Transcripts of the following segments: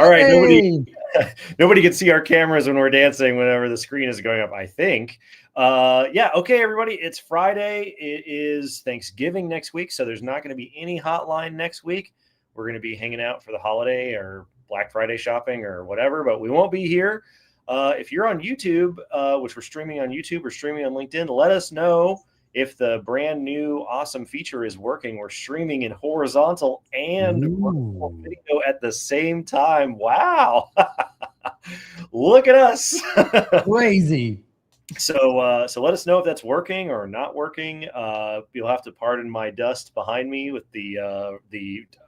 All right, Hey! nobody can see our cameras when we're dancing whenever the screen is going up, I think. Yeah, okay, everybody, it's Friday. It is Thanksgiving next week, so there's not going to be any hotline next week. We're going to be hanging out for the holiday or Black Friday shopping or whatever, but we won't be here. If you're on YouTube, which we're streaming on YouTube or streaming on LinkedIn, let us know if the brand new awesome feature is working. We're streaming in horizontal and vertical video at the same time. Wow. Look at us. Crazy. So let us know if that's working or not working. You'll have to pardon my dust behind me with the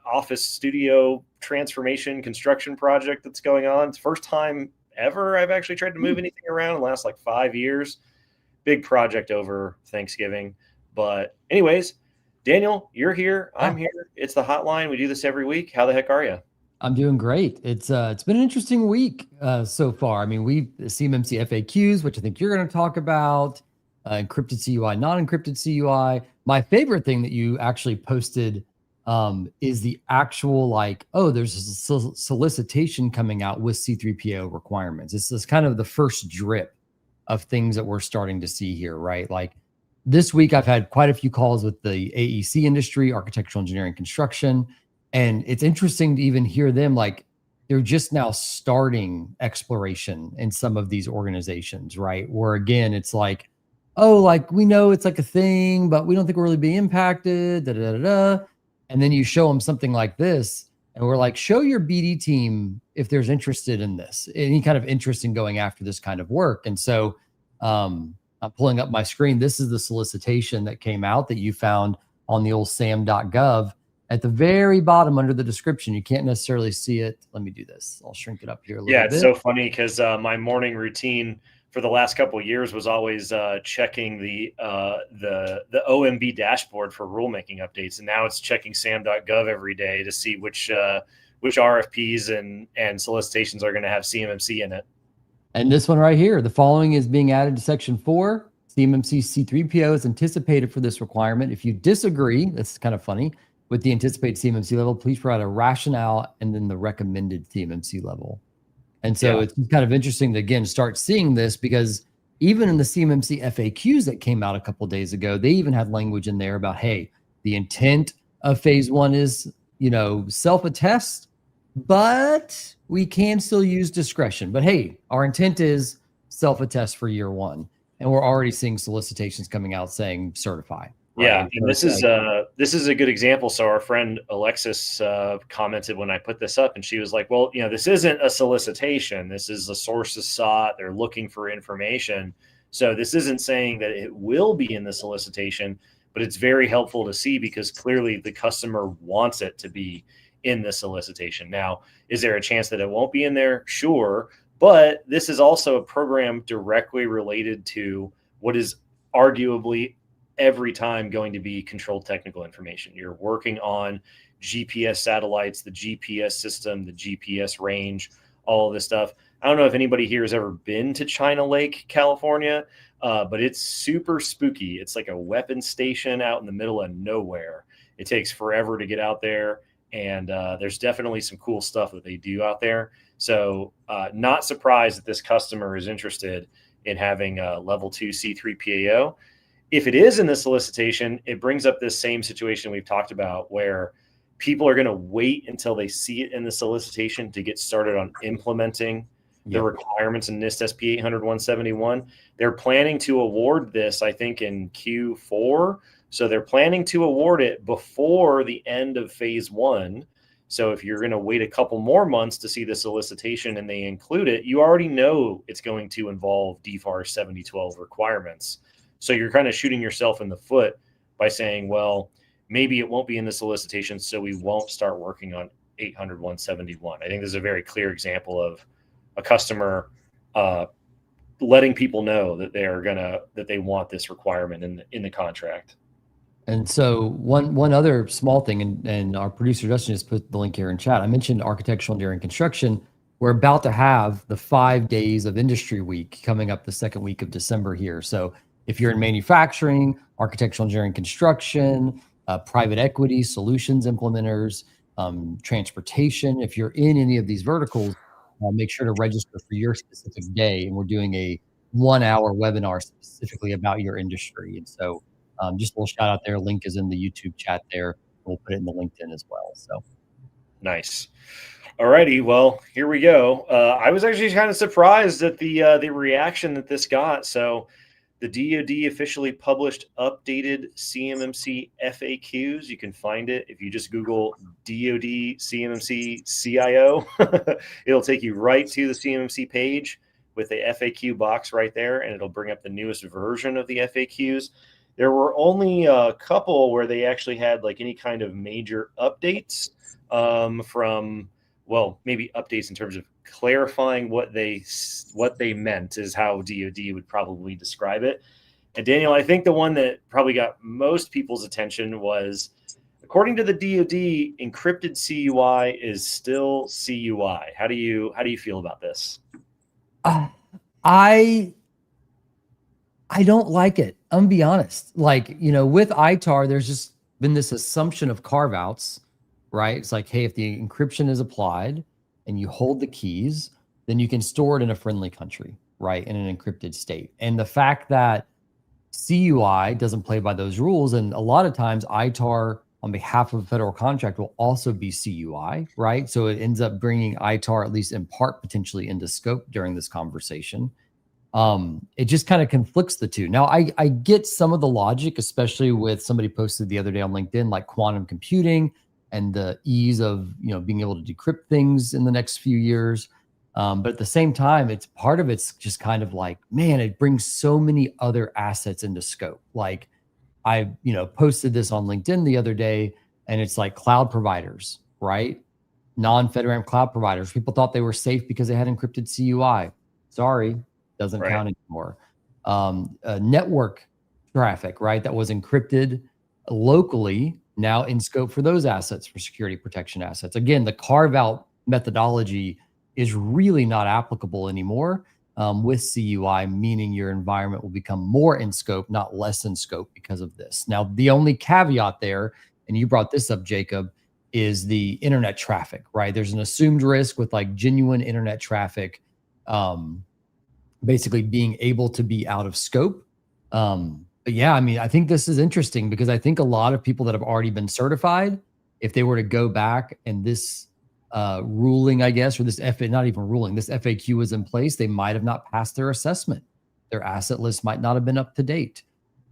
office studio transformation construction project that's going on. It's the first time ever I've actually tried to move anything around in the last like 5 years. Big project over Thanksgiving. But anyways, Daniel, you're here. I'm here. It's the hotline. We do this every week. How the heck are you? I'm doing great. It's been an interesting week so far. I mean, we've CMMC FAQs, which I think you're going to talk about, encrypted CUI, non-encrypted CUI. My favorite thing that you actually posted is the actual there's a solicitation coming out with C3PO requirements. This is kind of the first drip of things that we're starting to see here, right? Like this week, I've had quite a few calls with the AEC industry, architectural engineering construction. And it's interesting to even hear them like they're just now starting exploration in some of these organizations, right? Where again, it's like, oh, like we know it's like a thing, but we don't think we're really being impacted, da da da da. And then you show them something like this, and we're like, show your BD team if there's interested in this, any kind of interest in going after this kind of work. And so I'm pulling up my screen. This is the solicitation that came out that you found on the old sam.gov. At the very bottom under the description, you can't necessarily see it. Let me do this. I'll shrink it up here a little bit. Yeah, it's so funny because my morning routine for the last couple of years was always checking the OMB dashboard for rulemaking updates, and now it's checking sam.gov every day to see which RFPs and solicitations are going to have CMMC in it. And this one right here, the following is being added to Section 4. CMMC C3PO is anticipated for this requirement. If you disagree, that's kind of funny, with the anticipated CMMC level, please provide a rationale and then the recommended CMMC level. And so it's kind of interesting to, again, start seeing this because even in the CMMC FAQs that came out a couple of days ago, they even had language in there about, hey, the intent of phase 1 is, self-attest, but we can still use discretion. But hey, our intent is self-attest for year 1. And we're already seeing solicitations coming out saying certify. Right? Yeah, and this is a good example. So our friend Alexis commented when I put this up, and she was like, well, this isn't a solicitation. This is a sources sought. They're looking for information. So this isn't saying that it will be in the solicitation, but it's very helpful to see because clearly the customer wants it to be in the solicitation. Now, is there a chance that it won't be in there? Sure. But this is also a program directly related to what is arguably every time going to be controlled technical information. You're working on GPS satellites, the GPS system, the GPS range, all of this stuff. I don't know if anybody here has ever been to China Lake, California, but it's super spooky. It's like a weapons station out in the middle of nowhere. It takes forever to get out there, and there's definitely some cool stuff that they do out there. So not surprised that this customer is interested in having a level 2 C3PAO. If it is in the solicitation, it brings up this same situation we've talked about where people are going to wait until they see it in the solicitation to get started on implementing the requirements in NIST SP 800-171. They're planning to award this, I think, in Q4. So they're planning to award it before the end of phase 1. So if you're going to wait a couple more months to see the solicitation and they include it, you already know it's going to involve DFAR 7012 requirements. So you're kind of shooting yourself in the foot by saying, well, maybe it won't be in the solicitation, so we won't start working on 800-171. I think this is a very clear example of a customer letting people know that they want this requirement in the contract. And so one other small thing, and our producer Justin just put the link here in chat. I mentioned architectural engineering construction. We're about to have the 5 days of industry week coming up the second week of December here. So if you're in manufacturing, architectural engineering construction, private equity, solutions implementers, transportation. If you're in any of these verticals, make sure to register for your specific day. And we're doing a 1 hour webinar specifically about your industry. And so just a little shout out there. Link is in the YouTube chat there. We'll put it in the LinkedIn as well. So nice. Alrighty, well, here we go. I was actually kind of surprised at the reaction that this got. So the DoD officially published updated CMMC FAQs. You can find it if you just Google DoD CMMC CIO. It'll take you right to the CMMC page with the FAQ box right there, and it'll bring up the newest version of the FAQs. There were only a couple where they actually had like any kind of major updates from, well, maybe updates in terms of clarifying what they meant is how DoD would probably describe it. And Daniel, I think the one that probably got most people's attention was, according to the DoD, encrypted CUI is still CUI. How do you feel about this? I don't like it. I'm gonna be honest. Like, with ITAR, there's just been this assumption of carve outs, right? It's like, hey, if the encryption is applied and you hold the keys, then you can store it in a friendly country, right? In an encrypted state. And the fact that CUI doesn't play by those rules, and a lot of times ITAR on behalf of a federal contract will also be CUI, right? So it ends up bringing ITAR, at least in part, potentially into scope during this conversation. It just kind of conflicts the two. Now, I get some of the logic, especially with somebody posted the other day on LinkedIn, like quantum computing and the ease of being able to decrypt things in the next few years. But at the same time, it's just kind of like, man, it brings so many other assets into scope. Like I posted this on LinkedIn the other day, and it's like cloud providers, right? Non-FedRAMP cloud providers. People thought they were safe because they had encrypted CUI. Sorry, doesn't count anymore. Network traffic, right? That was encrypted locally, now in scope for those assets, for security protection assets. Again, the carve out methodology is really not applicable anymore with CUI, meaning your environment will become more in scope, not less in scope because of this. Now, the only caveat there, and you brought this up, Jacob, is the internet traffic, right? There's an assumed risk with like genuine internet traffic basically being able to be out of scope. But yeah, I mean, I think this is interesting because I think a lot of people that have already been certified, if they were to go back and this ruling, I guess, or this not even ruling, this FAQ was in place, they might have not passed their assessment. Their asset list might not have been up to date.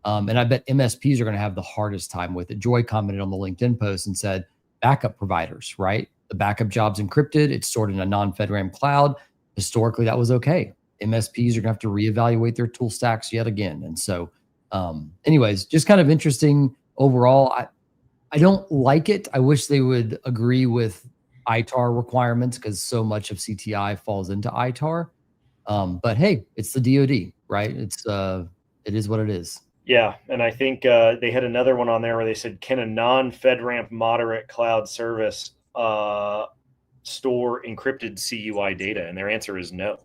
And I bet MSPs are going to have the hardest time with it. Joy commented on the LinkedIn post and said, backup providers, right? The backup job's encrypted. It's stored in a non-FedRAMP cloud. Historically, that was okay. MSPs are going to have to reevaluate their tool stacks yet again. And so, anyways, just kind of interesting overall. I don't like it. I wish they would agree with ITAR requirements because so much of CTI falls into ITAR. But hey, it's the DoD, right? It is what it is. Yeah, and I think they had another one on there where they said, can a non-FedRAMP moderate cloud service store encrypted CUI data? And their answer is no.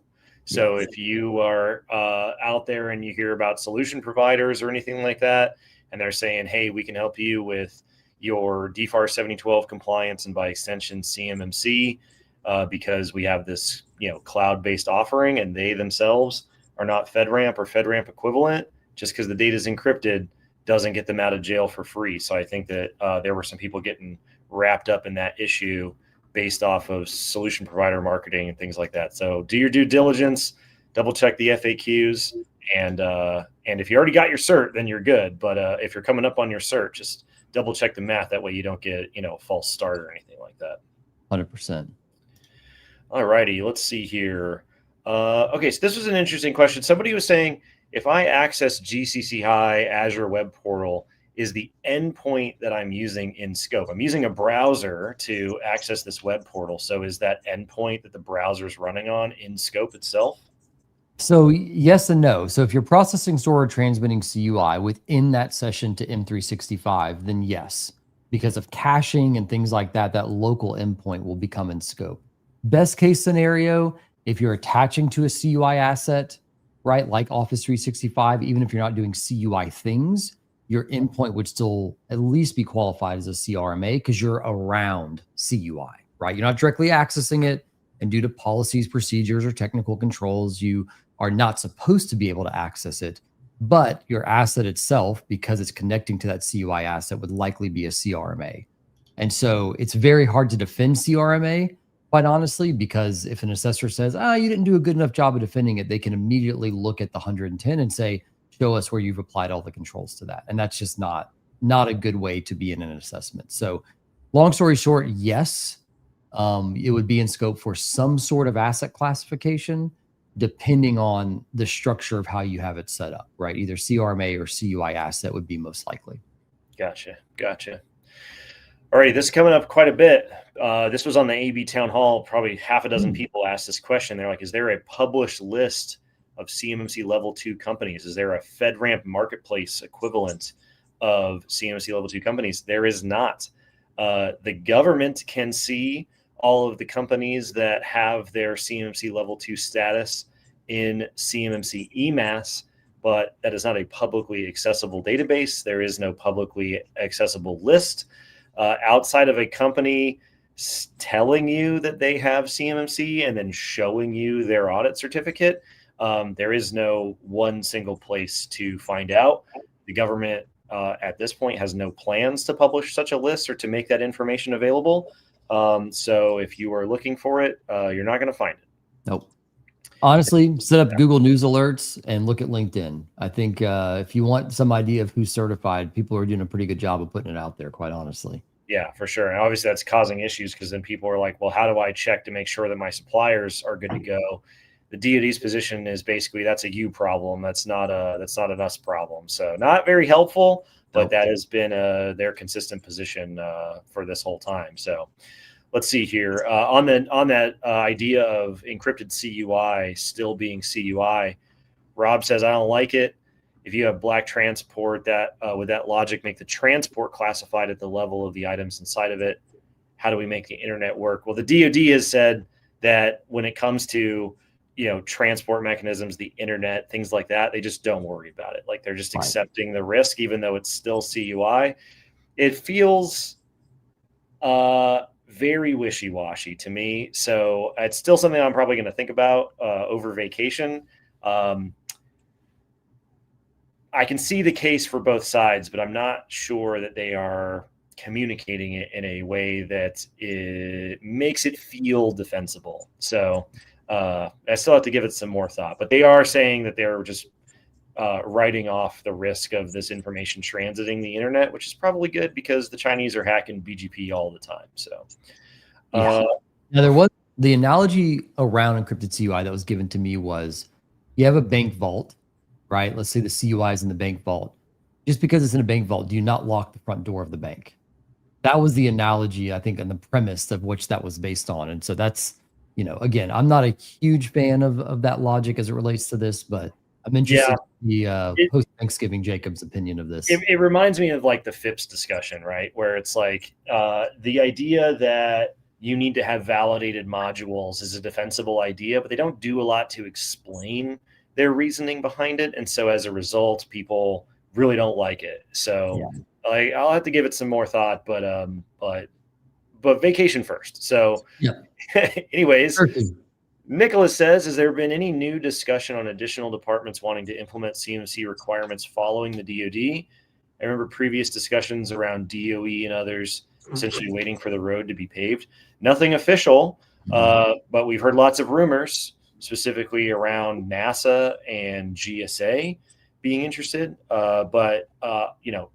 So if you are out there and you hear about solution providers or anything like that, and they're saying, hey, we can help you with your DFAR 7012 compliance and by extension CMMC because we have this cloud-based offering, and they themselves are not FedRAMP or FedRAMP equivalent, just because the data is encrypted doesn't get them out of jail for free. So I think that there were some people getting wrapped up in that issue based off of solution provider marketing and things like that. So do your due diligence, double check the FAQs, and if you already got your cert, then you're good. But if you're coming up on your cert, just double check the math. That way you don't get a false start or anything like that. 100%. All righty, let's see here. Okay, so this was an interesting question. Somebody was saying, if I access GCC High Azure Web Portal, is the endpoint that I'm using in scope? I'm using a browser to access this web portal. So is that endpoint that the browser is running on in scope itself? So yes and no. So if you're processing, store, or transmitting CUI within that session to M365, then yes, because of caching and things like that, that local endpoint will become in scope. Best case scenario, if you're attaching to a CUI asset, right, like Office 365, even if you're not doing CUI things, your endpoint would still at least be qualified as a CRMA because you're around CUI, right? You're not directly accessing it. And due to policies, procedures, or technical controls, you are not supposed to be able to access it. But your asset itself, because it's connecting to that CUI asset, would likely be a CRMA. And so it's very hard to defend CRMA, quite honestly, because if an assessor says, you didn't do a good enough job of defending it, they can immediately look at the 110 and say, show us where you've applied all the controls to that. And that's just not a good way to be in an assessment. So long story short, yes, it would be in scope for some sort of asset classification, depending on the structure of how you have it set up, right? Either CRMA or CUI asset would be most likely. Gotcha. All right, this is coming up quite a bit. This was on the AB Town Hall. Probably half a dozen people asked this question. They're like, is there a published list of CMMC Level 2 companies? Is there a FedRAMP marketplace equivalent of CMMC Level 2 companies? There is not. The government can see all of the companies that have their CMMC Level 2 status in CMMC EMAS, but that is not a publicly accessible database. There is no publicly accessible list. Outside of a company telling you that they have CMMC and then showing you their audit certificate, there is no one single place to find out. The government at this point has no plans to publish such a list or to make that information available. So if you are looking for it, you're not going to find it. Nope. Honestly, set up Google News alerts and look at LinkedIn. I think if you want some idea of who's certified, people are doing a pretty good job of putting it out there, quite honestly. Yeah, for sure. And obviously that's causing issues because then people are like, well, how do I check to make sure that my suppliers are good to go? The DoD's position is basically that's a you problem. That's not an us problem. So not very helpful, but that has been their consistent position for this whole time. So let's see here on that idea of encrypted CUI still being CUI. Rob says, I don't like it. If you have black transport, that would that logic make the transport classified at the level of the items inside of it? How do we make the internet work? Well, the DoD has said that when it comes to transport mechanisms, the internet, things like that, they just don't worry about it. Like they're just accepting the risk, even though it's still CUI. It feels very wishy-washy to me. So it's still something I'm probably going to think about over vacation. I can see the case for both sides, but I'm not sure that they are communicating it in a way that it makes it feel defensible. So I still have to give it some more thought, but they are saying that they're just writing off the risk of this information transiting the internet, which is probably good because the Chinese are hacking BGP all the time. So now there was the analogy around encrypted CUI that was given to me was you have a bank vault, right? Let's say the CUI is in the bank vault. Just because it's in a bank vault, do you not lock the front door of the bank? That was the analogy, I think, and the premise of which that was based on. And so that's, again, I'm not a huge fan of that logic as it relates to this, but I'm interested in the post-Thanksgiving Jacob's opinion of this. It reminds me of like the FIPS discussion, right? Where it's like the idea that you need to have validated modules is a defensible idea, but they don't do a lot to explain their reasoning behind it. And so as a result, people really don't like it. So I'll have to give it some more thought, but vacation first. So anyways, Nicholas says, has there been any new discussion on additional departments wanting to implement CMMC requirements following the DoD? I remember previous discussions around DOE and others essentially waiting for the road to be paved. Nothing official, but we've heard lots of rumors, specifically around NASA and GSA being interested. But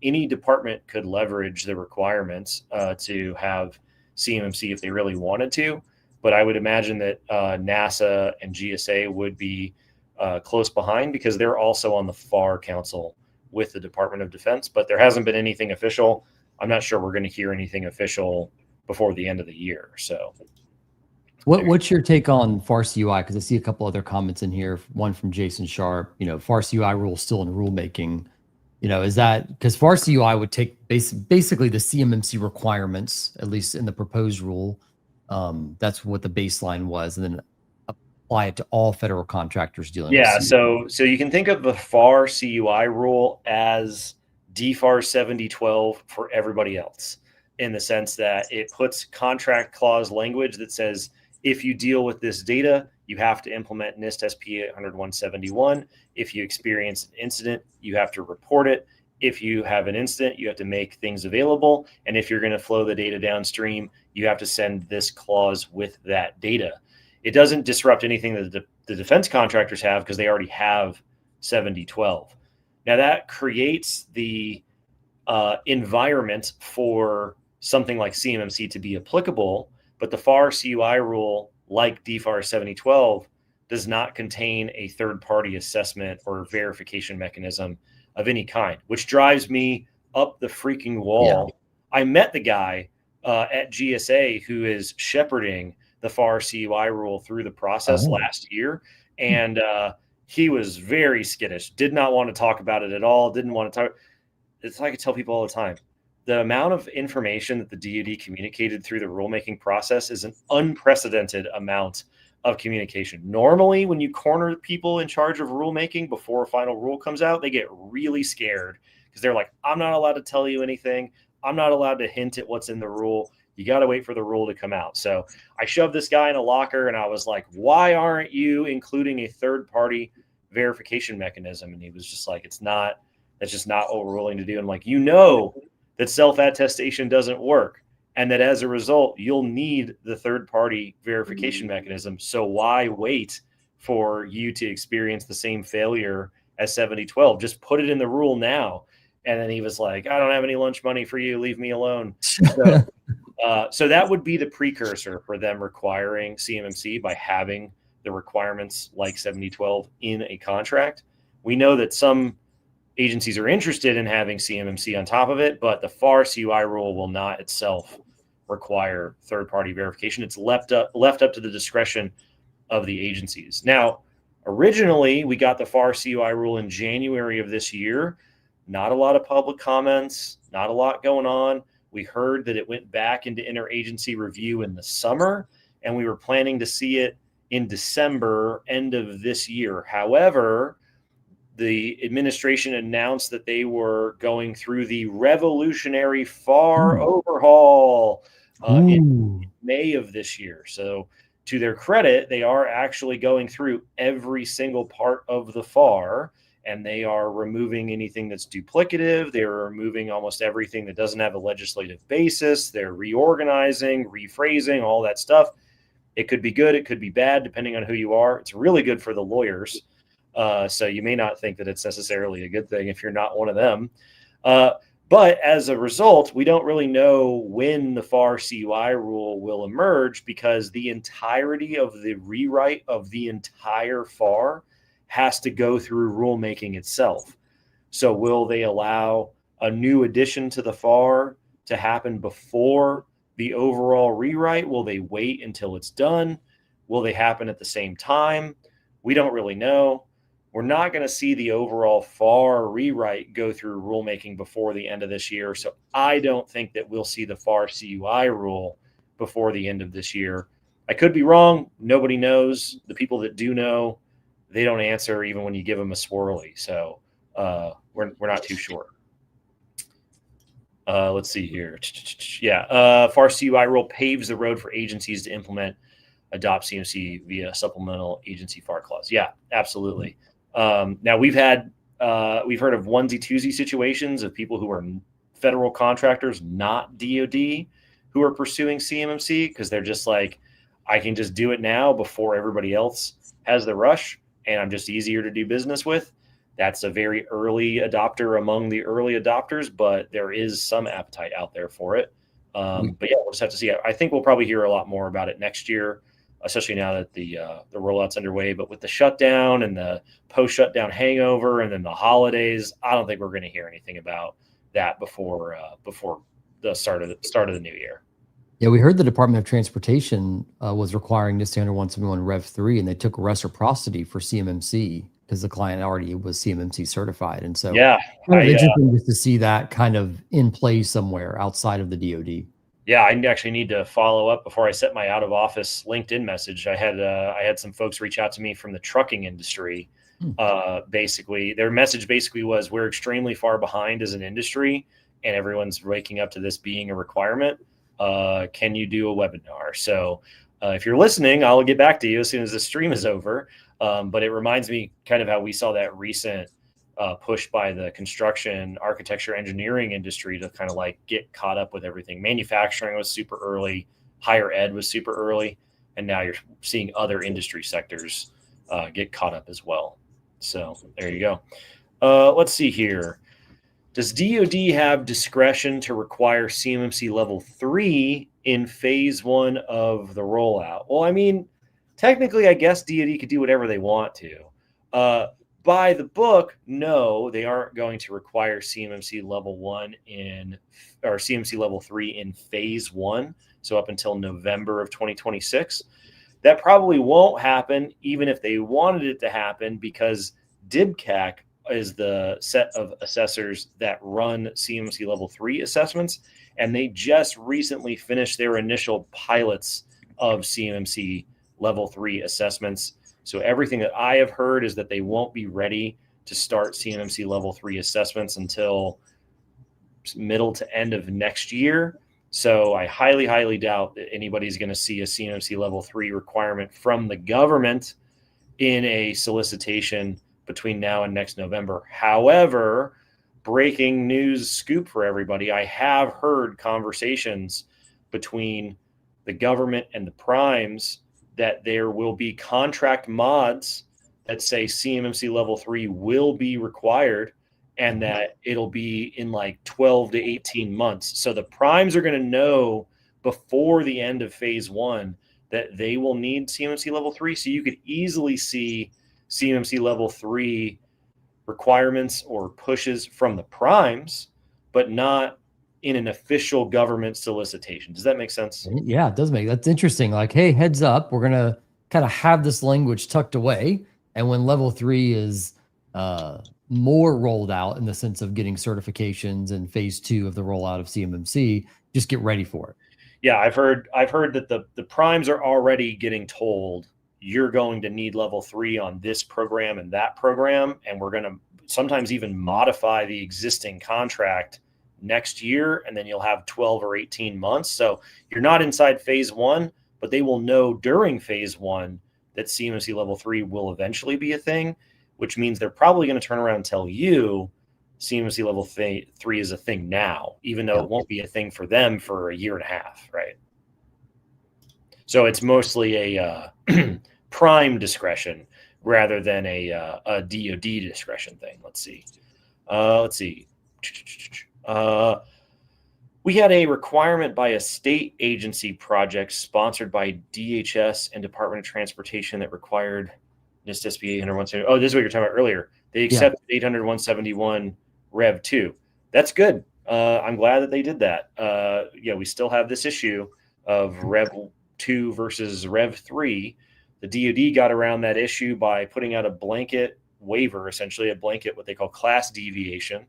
any department could leverage the requirements to have CMMC if they really wanted to. But I would imagine that NASA and GSA would be close behind because they're also on the FAR Council with the Department of Defense. But there hasn't been anything official. I'm not sure we're going to hear anything official before the end of the year. So what's your take on FAR CUI? Because I see a couple other comments in here. One from Jason Sharp, FAR CUI rule still in rulemaking. Is that because FAR CUI would take basically the CMMC requirements, at least in the proposed rule. That's what the baseline was, and then apply it to all federal contractors dealing with CUI. So you can think of the FAR CUI rule as DFAR 7012 for everybody else, in the sense that it puts contract clause language that says, if you deal with this data, you have to implement NIST SP 800-171. If you experience an incident, you have to report it. If you have an incident, you have to make things available. And if you're going to flow the data downstream, you have to send this clause with that data. It doesn't disrupt anything that the defense contractors have, because they already have 7012. Now that creates the environment for something like CMMC to be applicable, but the FAR CUI rule, like DFAR 7012, does not contain a third-party assessment or verification mechanism of any kind, which drives me up the freaking wall. Yeah. I met the guy at GSA who is shepherding the FAR CUI rule through the process last year, and he was very skittish, did not want to talk about it at all, didn't want to talk. It's like I tell people all the time, the amount of information that the DoD communicated through the rulemaking process is an unprecedented amount of communication. Normally, when you corner people in charge of rulemaking before a final rule comes out, they get really scared, because they're like, I'm not allowed to tell you anything. I'm not allowed to hint at what's in the rule. You got to wait for the rule to come out. So I shoved this guy in a locker and I was like, why aren't you including a third-party verification mechanism? And he was just like, that's just not what we're willing to do. And like, that self-attestation doesn't work, and that as a result, you'll need the third-party verification mechanism. So why wait for you to experience the same failure as 7012? Just put it in the rule now. And then he was like, I don't have any lunch money for you. Leave me alone. So that would be the precursor for them requiring CMMC by having the requirements like 7012 in a contract. We know that some agencies are interested in having CMMC on top of it, but the FAR CUI rule will not itself require third-party verification. It's left up to the discretion of the agencies. Now, originally, we got the FAR CUI rule in January of this year. Not a lot of public comments, not a lot going on. We heard that it went back into interagency review in the summer, and we were planning to see it in December, end of this year. However, the administration announced that they were going through the revolutionary FAR overhaul in May of this year. So to their credit, they are actually going through every single part of the FAR, and they are removing anything that's duplicative. They're removing almost everything that doesn't have a legislative basis. They're reorganizing, rephrasing, all that stuff. It could be good, it could be bad, depending on who you are. It's really good for the lawyers. So you may not think that it's necessarily a good thing if you're not one of them. But as a result, we don't really know when the FAR CUI rule will emerge, because the entirety of the rewrite of the entire FAR has to go through rulemaking itself. So will they allow a new addition to the FAR to happen before the overall rewrite? Will they wait until it's done? Will they happen at the same time? We don't really know. We're not going to see the overall FAR rewrite go through rulemaking before the end of this year. So I don't think that we'll see the FAR CUI rule before the end of this year. I could be wrong. Nobody knows. The people that do know, they don't answer even when you give them a swirly. So we're not too sure. Let's see here. Yeah. FAR CUI rule paves the road for agencies to adopt CMC via supplemental agency FAR clause. Yeah, absolutely. Now we've heard of onesie twosie situations of people who are federal contractors, not DoD, who are pursuing CMMC because they're just like, I can just do it now before everybody else has the rush, and I'm just easier to do business with. That's a very early adopter among the early adopters, but there is some appetite out there for it. But yeah, we'll just have to see. I think we'll probably hear a lot more about it next year, especially now that the rollout's underway. But with the shutdown and the post-shutdown hangover and then the holidays, I don't think we're going to hear anything about that before the start of the new year. Yeah, we heard the Department of Transportation was requiring NIST Standard 171 Rev 3, and they took reciprocity for CMMC because the client already was CMMC certified. And so yeah, it's interesting just to see that kind of in play somewhere outside of the DoD. Yeah, I actually need to follow up before I set my out of office LinkedIn message. I had some folks reach out to me from the trucking industry. Hmm. Basically, their message basically was, we're extremely far behind as an industry, and everyone's waking up to this being a requirement. Can you do a webinar? So if you're listening, I'll get back to you as soon as the stream is over. But it reminds me kind of how we saw that recent push by the construction, architecture, engineering industry to kind of like get caught up with everything. Manufacturing was super early, higher ed was super early, and now you're seeing other industry sectors get caught up as well. So there you go. Let's see here. Does DoD have discretion to require CMMC Level 3 in phase 1 of the rollout? Well, I mean, technically, I guess DoD could do whatever they want to. By the book, no, they aren't going to require CMMC Level 1 or CMMC Level 3 in phase 1, so up until November of 2026. That probably won't happen, even if they wanted it to happen, because DIBCAC is the set of assessors that run CMMC Level 3 assessments, and they just recently finished their initial pilots of CMMC Level 3 assessments. So everything that I have heard is that they won't be ready to start CMMC Level 3 assessments until middle to end of next year. So I highly, highly doubt that anybody's going to see a CMMC Level 3 requirement from the government in a solicitation between now and next November. However, breaking news scoop for everybody, I have heard conversations between the government and the primes that there will be contract mods that say CMMC Level 3 will be required, and that it'll be in like 12 to 18 months. So the primes are going to know before the end of phase 1 that they will need CMMC Level 3. So you could easily see CMMC Level 3 requirements or pushes from the primes, but not in an official government solicitation. Does that make sense? Yeah, it does that's interesting. Like, hey, heads up, we're gonna kind of have this language tucked away, and when level 3 is more rolled out in the sense of getting certifications and phase 2 of the rollout of CMMC, just get ready for it. Yeah, I've heard that the primes are already getting told, you're going to need level 3 on this program and that program, and we're going to sometimes even modify the existing contract next year, and then you'll have 12 or 18 months. So you're not inside phase 1, but they will know during phase 1 that CMMC Level 3 will eventually be a thing, which means they're probably going to turn around and tell you CMMC Level 3 is a thing now, even though it won't be a thing for them for a year and a half, right? So it's mostly a prime discretion rather than a DoD discretion thing. Let's see. We had a requirement by a state agency project sponsored by DHS and Department of Transportation that required NIST SB 800-171. Oh, this is what you're talking about earlier. They accepted 800-171 Rev 2. That's good. I'm glad that they did that. Yeah, we still have this issue of Rev 2 versus Rev 3. The DoD got around that issue by putting out a blanket waiver, essentially a blanket, what they call class deviation,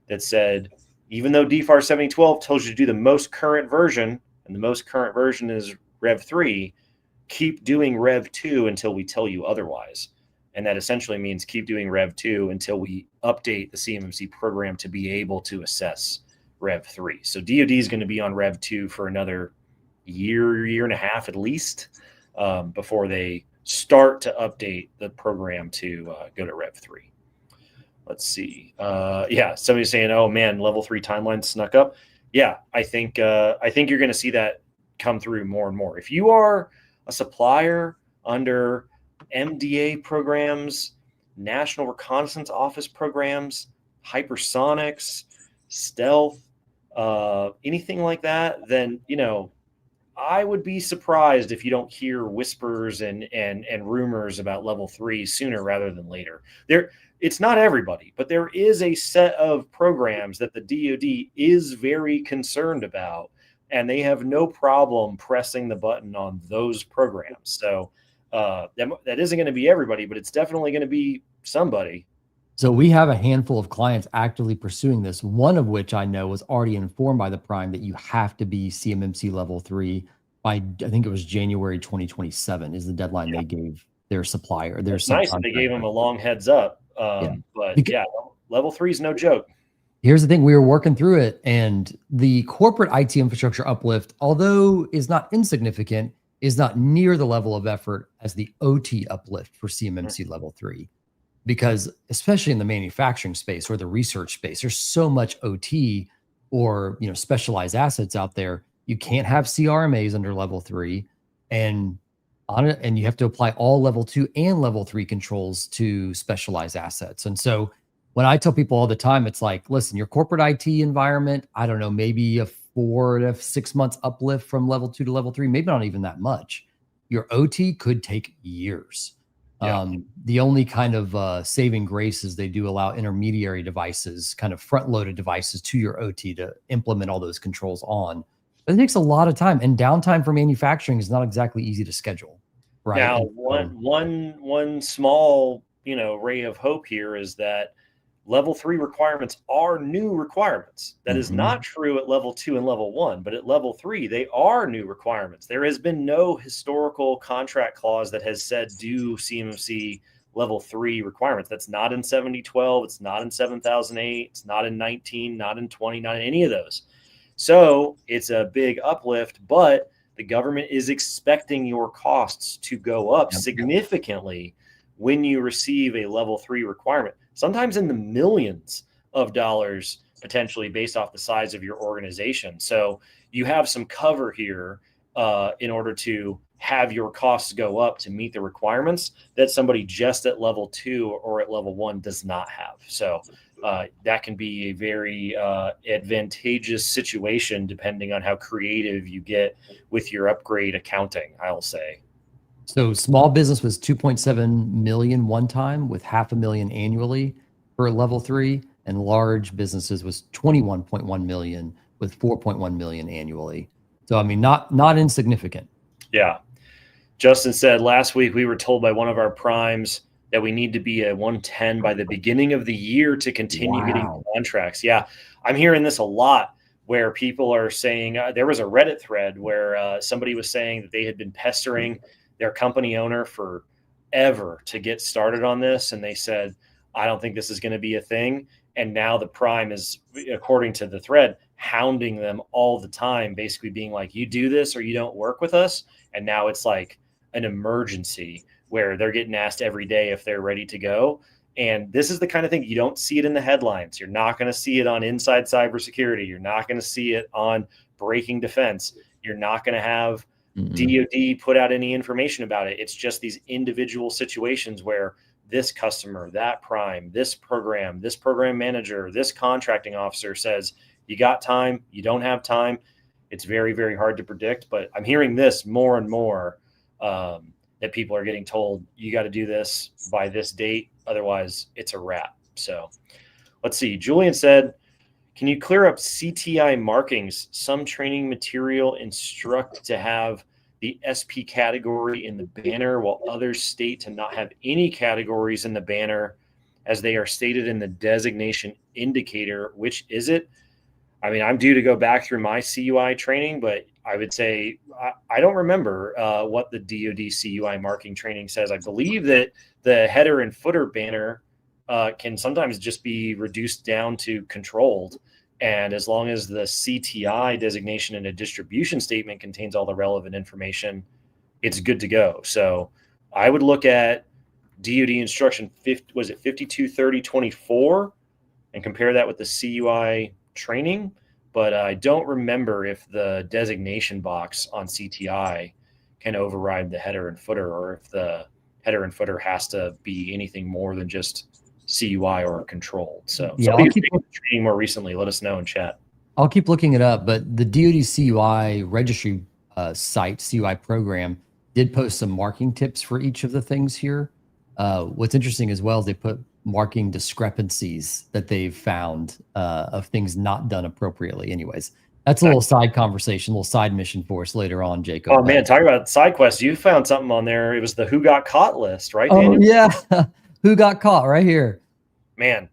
that said, even though DFAR 7012 tells you to do the most current version, and the most current version is Rev 3, keep doing Rev 2 until we tell you otherwise. And that essentially means keep doing Rev 2 until we update the CMMC program to be able to assess Rev 3. So DoD is going to be on Rev 2 for another year and a half at least, before they start to update the program to go to Rev 3. Let's see. Yeah, somebody's saying, "Oh man, Level 3 timeline snuck up." Yeah, I think you're going to see that come through more and more. If you are a supplier under MDA programs, National Reconnaissance Office programs, hypersonics, stealth, anything like that, then I would be surprised if you don't hear whispers and rumors about Level 3 sooner rather than later. It's not everybody, but there is a set of programs that the DoD is very concerned about, and they have no problem pressing the button on those programs. So that isn't going to be everybody, but it's definitely going to be somebody. So we have a handful of clients actively pursuing this, one of which I know was already informed by the prime that you have to be CMMC level 3 by, I think it was January 2027 is the deadline they gave their supplier, their It's nice that they gave them subcontractor. a long heads up. Yeah. But yeah, level 3 is no joke. Here's the thing, we were working through it, and the corporate IT infrastructure uplift, although is not insignificant, is not near the level of effort as the OT uplift for CMMC level 3. Because especially in the manufacturing space or the research space, there's so much OT or specialized assets out there. You can't have CRMAs under level 3, and on it, and you have to apply all level 2 and level 3 controls to specialized assets. And so when I tell people all the time, it's like, listen, your corporate IT environment, I don't know, maybe a 4 to 6 months uplift from level 2 to level 3, maybe not even that much. Your OT could take years. Yeah. The only kind of saving grace is they do allow intermediary devices, kind of front-loaded devices to your OT to implement all those controls on. But it takes a lot of time, and downtime for manufacturing is not exactly easy to schedule, right? Now, And so, one small ray of hope here is that level 3 requirements are new requirements. That is not true at level 2 and level 1, but at level 3, they are new requirements. There has been no historical contract clause that has said do CMMC level 3 requirements. That's not in 7012. It's not in 7008. It's not in 19, not in 20, not in any of those. So it's a big uplift, but the government is expecting your costs to go up significantly when you receive a level 3 requirement, sometimes in the millions of dollars, potentially based off the size of your organization. So you have some cover here in order to have your costs go up to meet the requirements that somebody just at level 2 or at level 1 does not have. So that can be a very advantageous situation depending on how creative you get with your upgrade accounting, I'll say. So small business was 2.7 million one time with $500,000 annually for level 3, and large businesses was 21.1 million with 4.1 million annually. So I mean, not insignificant. Yeah. Justin said last week we were told by one of our primes that we need to be at 110 by the beginning of the year to continue getting contracts. Yeah, I'm hearing this a lot where people are saying there was a Reddit thread where somebody was saying that they had been pestering their company owner forever to get started on this. And they said, I don't think this is going to be a thing. And now the prime is, according to the thread, hounding them all the time, basically being like, you do this or you don't work with us. And now it's like an emergency where they're getting asked every day if they're ready to go. And this is the kind of thing you don't see it in the headlines. You're not going to see it on Inside Cybersecurity. You're not going to see it on Breaking Defense. You're not going to have DoD put out any information about it. It's just these individual situations where this customer, that prime, this program manager, this contracting officer says, you got time, you don't have time. It's very, very hard to predict. But I'm hearing this more and more that people are getting told, you got to do this by this date. Otherwise, it's a wrap. So let's see. Julian said, can you clear up CTI markings? Some training material instruct to have the SP category in the banner, while others state to not have any categories in the banner as they are stated in the designation indicator. Which is it? I mean, I'm due to go back through my CUI training, but I would say I don't remember what the DoD CUI marking training says. I believe that the header and footer banner can sometimes just be reduced down to controlled. And as long as the CTI designation in a distribution statement contains all the relevant information, it's good to go. So I would look at DoD instruction 523024 and compare that with the CUI training. But I don't remember if the designation box on CTI can override the header and footer, or if the header and footer has to be anything more than just CUI or controlled. So yeah, somebody who's taken training more recently, let us know in chat. I'll keep looking it up, but the DoD CUI registry site, CUI program, did post some marking tips for each of the things here. What's interesting as well is they put marking discrepancies that they've found of things not done appropriately. Anyways, that's a little side conversation, a little side mission for us later on, Jacob. Oh man, talk about side quests. You found something on there. It was the who got caught list, right, Daniel? Oh yeah. Who got caught right here. Man,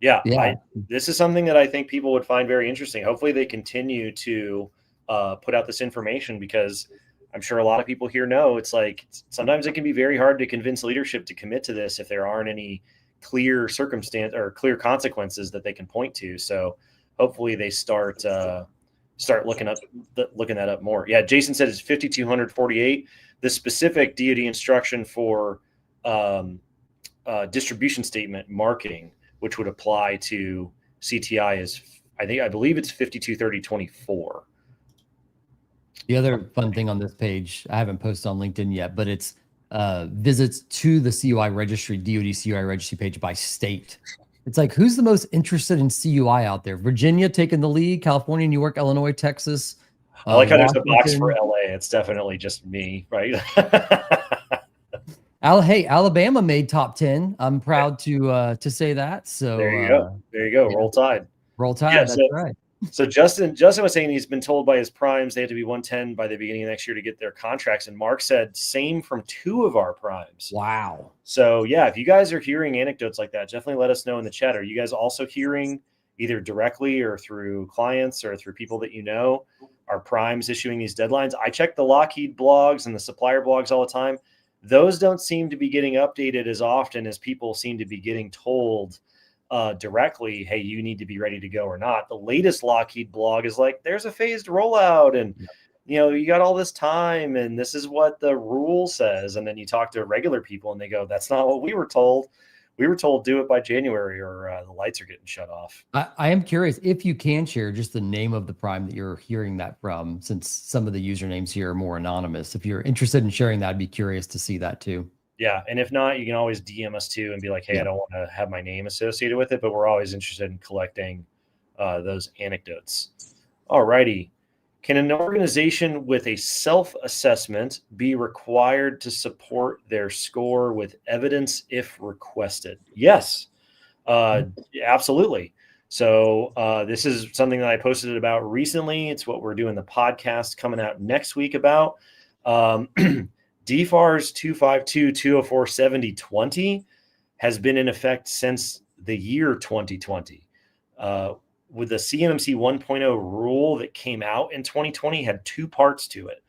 yeah, Yeah. this is something that I think people would find very interesting. Hopefully they continue to put out this information, because I'm sure a lot of people here know it's like sometimes it can be very hard to convince leadership to commit to this if there aren't any clear circumstance or clear consequences that they can point to. So hopefully they start looking that up more. Yeah, Jason said it's 5248. The specific DoD instruction for distribution statement marketing, which would apply to CTI, is I believe it's 523024. The other fun thing on this page, I haven't posted on LinkedIn yet, but it's visits to the CUI registry, DoD CUI registry page by state. It's like, who's the most interested in CUI out there? Virginia taking the lead, California, New York, Illinois, Texas, I like how there's a box for Washington. LA. It's definitely just me, right? Hey, Alabama made top 10. I'm proud to say that. There So you go. There you go. yeah, Roll Tide. roll Yeah. tide. That's right. So Justin was saying he's been told by his primes they have to be 110 by the beginning of next year to get their contracts. And Mark said same from 2 of our primes. Wow. So yeah, if you guys are hearing anecdotes like that, definitely let us know in the chat. Are you guys also hearing either directly or through clients or through people that you know are primes issuing these deadlines? I check the Lockheed blogs and the supplier blogs all the time. Those don't seem to be getting updated as often as people seem to be getting told directly, hey, you need to be ready to go or not. The latest Lockheed blog is like, there's a phased rollout and you got all this time and this is what the rule says. And then you talk to regular people and they go, that's not what we were told. We were told do it by January or the lights are getting shut off. I am curious if you can share just the name of the prime that you're hearing that from, since some of the usernames here are more anonymous. If you're interested in sharing that, I'd be curious to see that too. Yeah. And if not, you can always DM us too and be like, hey, I don't want to have my name associated with it, but we're always interested in collecting those anecdotes. All righty. Can an organization with a self-assessment be required to support their score with evidence if requested? Yes, absolutely. So this is something that I posted about recently. It's what we're doing the podcast coming out next week about. DFARS 252-204-7020 has been in effect since the year 2020. With the CMMC 1.0 rule that came out in 2020 had 2 parts to it.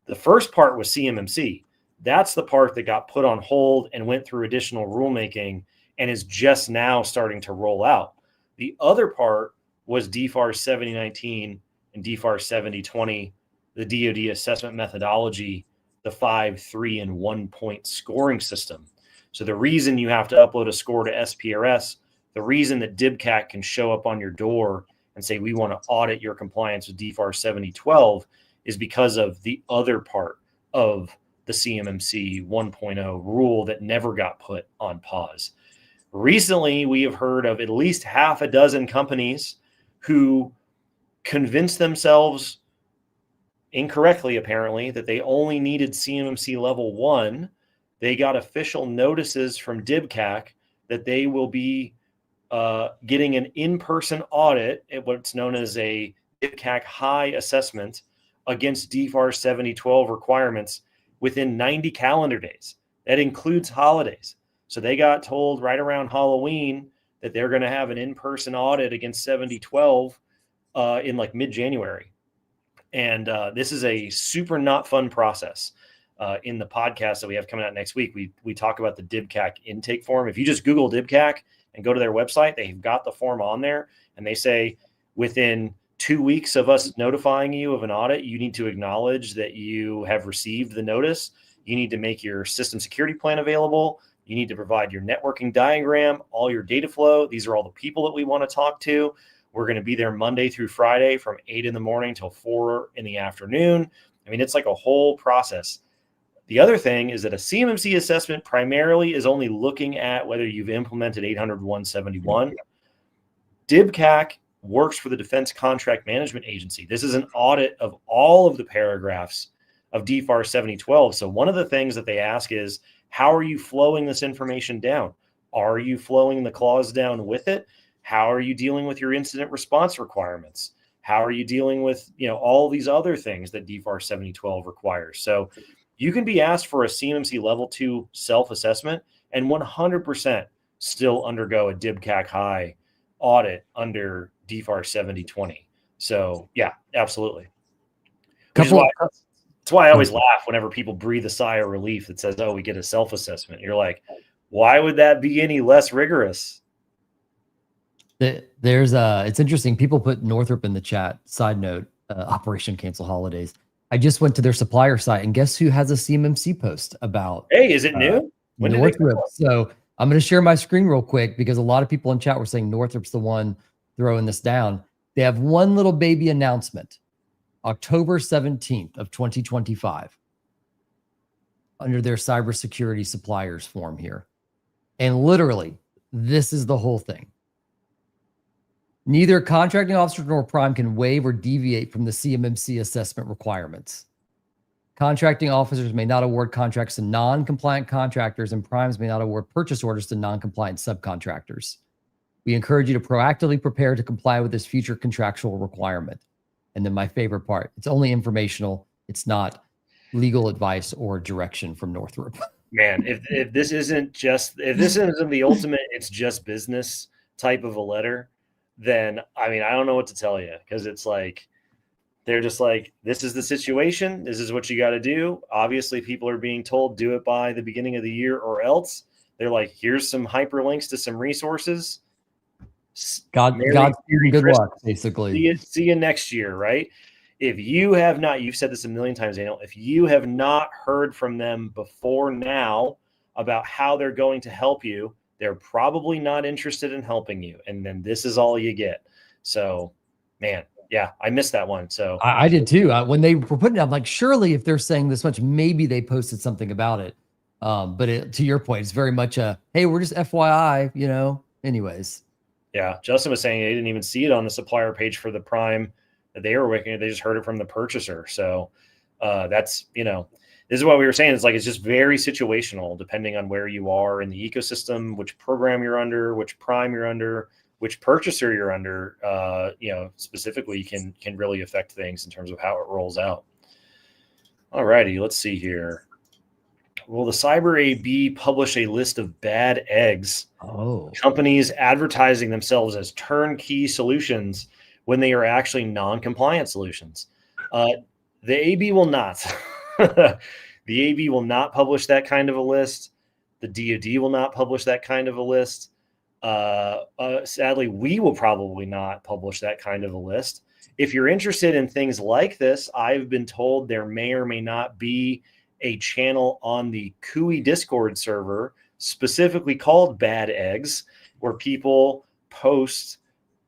The first part was CMMC. That's the part that got put on hold and went through additional rulemaking and is just now starting to roll out. The other part was DFARS 7019 and DFARS 7020, the DoD assessment methodology, the 5, 3, and 1 point scoring system. So the reason you have to upload a score to SPRS, the reason that DIBCAC can show up on your door and say, we want to audit your compliance with DFARS 7012 is because of the other part of the CMMC 1.0 rule that never got put on pause. Recently, we have heard of at least half a dozen companies who convinced themselves incorrectly, apparently, that they only needed CMMC level 1. They got official notices from DIBCAC that they will be getting an in-person audit at what's known as a DIBCAC high assessment against DFARS 7012 requirements within 90 calendar days. That includes holidays. So they got told right around Halloween that they're going to have an in-person audit against 7012 in like mid-January. And this is a super not fun process. In the podcast that we have coming out next week, we talk about the DIBCAC intake form. If you just Google DIBCAC and go to their website, they've got the form on there. And they say within 2 weeks of us notifying you of an audit, you need to acknowledge that you have received the notice. You need to make your system security plan available. You need to provide your networking diagram, all your data flow. These are all the people that we want to talk to. We're going to be there Monday through Friday from 8 in the morning till 4 in the afternoon. I mean, it's like a whole process. The other thing is that a CMMC assessment primarily is only looking at whether you've implemented 800-171. DIBCAC works for the Defense Contract Management Agency. This is an audit of all of the paragraphs of DFARS 7012. So one of the things that they ask is, how are you flowing this information down? Are you flowing the clause down with it? How are you dealing with your incident response requirements? How are you dealing with, all these other things that DFARS 7012 requires? So you can be asked for a CMMC level 2 self-assessment and 100% still undergo a DIBCAC high audit under DFAR 7020. So yeah, absolutely. Which is why that's why I always laugh whenever people breathe a sigh of relief that says, "Oh, we get a self-assessment." You're like, why would that be any less rigorous? There's it's interesting. People put Northrop in the chat. Side note, Operation Cancel Holidays. I just went to their supplier site, and guess who has a CMMC post about? Hey, is it new? When Northrop. So I'm going to share my screen real quick because a lot of people in chat were saying Northrop's the one throwing this down. They have one little baby announcement, October 17th of 2025, under their cybersecurity suppliers form here. And literally, this is the whole thing. Neither contracting officer nor prime can waive or deviate from the CMMC assessment requirements. Contracting officers may not award contracts to non-compliant contractors, and primes may not award purchase orders to non-compliant subcontractors. We encourage you to proactively prepare to comply with this future contractual requirement. And then my favorite part, it's only informational. It's not legal advice or direction from Northrop. Man, if this isn't the ultimate, it's just business type of a letter, then I mean, I don't know what to tell you, because it's like, they're just like, this is the situation. This is what you got to do. Obviously, people are being told do it by the beginning of the year or else. They're like, here's some hyperlinks to some resources. Good luck, basically. See you next year, right? If you have not, you've said this a million times, Daniel, if you have not heard from them before now about how they're going to help you, they're probably not interested in helping you. And then this is all you get. So, man, yeah, I missed that one. So I did too. When they were putting it, I'm like, surely if they're saying this much, maybe they posted something about it. But to your point, it's very much a, hey, we're just FYI, anyways. Yeah, Justin was saying they didn't even see it on the supplier page for the prime that they were working. They just heard it from the purchaser. So that's, this is what we were saying. It's like, it's just very situational depending on where you are in the ecosystem, which program you're under, which prime you're under, which purchaser you're under, specifically can really affect things in terms of how it rolls out. All righty, let's see here. Will the Cyber AB publish a list of bad eggs? Oh. Companies advertising themselves as turnkey solutions when they are actually non-compliant solutions. The AB will not. The AB will not publish that kind of a list. The DoD will not publish that kind of a list. Sadly, we will probably not publish that kind of a list. If you're interested in things like this, I've been told there may or may not be a channel on the CUI Discord server specifically called Bad Eggs, where people post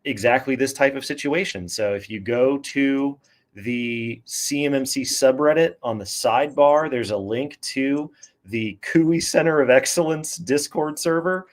exactly this type of situation. So if you go to the CMMC subreddit on the sidebar, there's a link to the CUI Center of Excellence Discord server.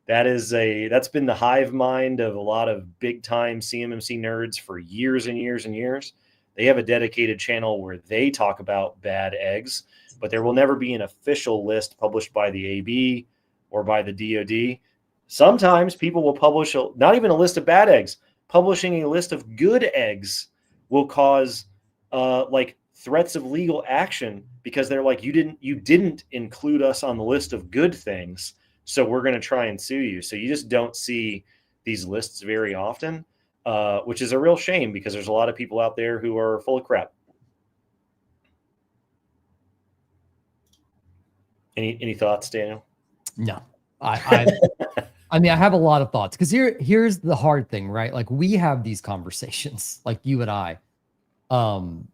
That's been the hive mind of a lot of big time CMMC nerds for years and years and years. They have a dedicated channel where they talk about bad eggs, but there will never be an official list published by the AB or by the DoD. Sometimes people will publish not even a list of bad eggs. Publishing a list of good eggs will cause like threats of legal action, because they're like, you didn't include us on the list of good things, so we're going to try and sue you. So you just don't see these lists very often, which is a real shame, because there's a lot of people out there who are full of crap. Any thoughts, Daniel? No, I mean, I have a lot of thoughts, because here's the hard thing, right? Like, we have these conversations, like you and I,